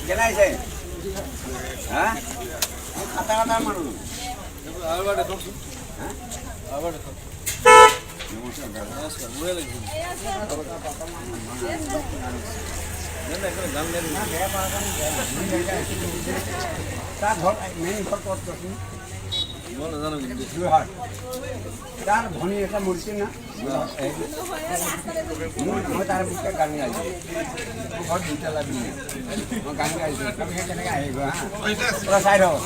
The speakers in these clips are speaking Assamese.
কেনাইছে হ্যাঁ খাতা খাতা মানুষ তার ঘর মেইন ঘর করতো তার ধনী এটা মরছে না মই তার বুকে গান গাইছো ঘর দুইটা লাগি মই গান গাইছো তুমি কেনেকৈ আহিব হা পুৰা চাই থাকক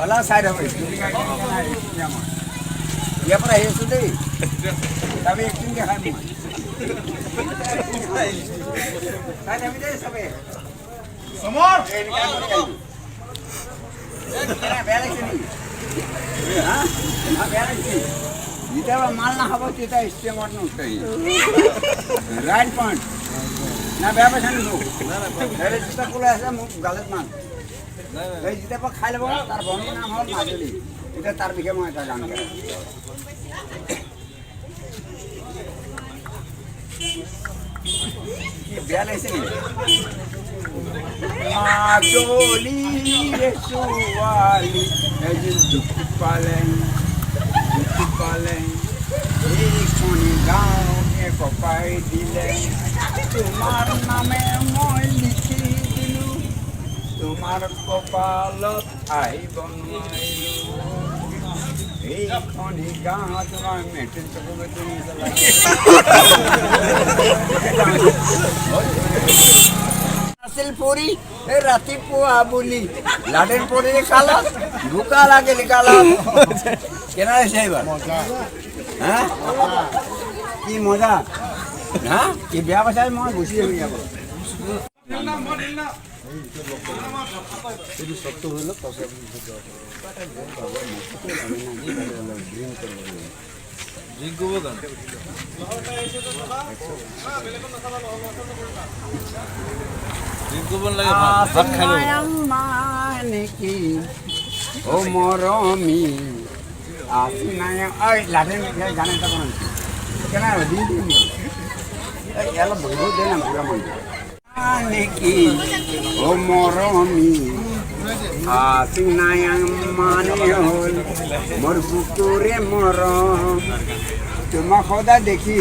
অলপ চাই থাকক ইয়াৰ পৰা আহি আছো দেই তবে একদিন দেখাই মই চাই থাকি দেই চবে সমর বেয়া লাগিছে নেকি যেতিয়াবা মাল নাখাব তেতিয়া ষ্টেমত নুঠাই ৰাইট পইণ্ট না বেয়া পাইছা নি মোক জোতা কোলাই আছে মোক গালত মান এই যেতিয়াৰ পৰা খাই ল'ব তাৰ ভনীৰ নাম হ'ল মাজুলী এতিয়া তাৰ বিষয়ে মই এটা গান গাই বেয়া লাগিছে নেকি মাজুলী ছোৱালী এদিন দুখ পালে এইখনি গাঁৱে কপাই দিলে তোমাৰ নামে মই লিখি দিলোঁ তোমাৰ কপালত আহিব নোৱাৰিলোঁ এইখনি গাঁৱত মই মেট্ৰিক চকুবেতি আছিল পৰি এই ৰাতিপুৱা বুলি লাডেন পৰি কালত বোকা লাগিল কালত কেনে হৈছে এইবাৰ হা কি মজা হা কি বেয়া পাইছা মই গুচি যাবি যাব নেকি ও মৰমী আসি নাই ওই লাডেন গান এটা বনান কেন দি দিম এই অলপ বহিব দে না পুরা মন নেকি ও মৰমী আসি নাই মানে হল মোৰ বুকুৰে মৰম তোমাক সদায় দেখি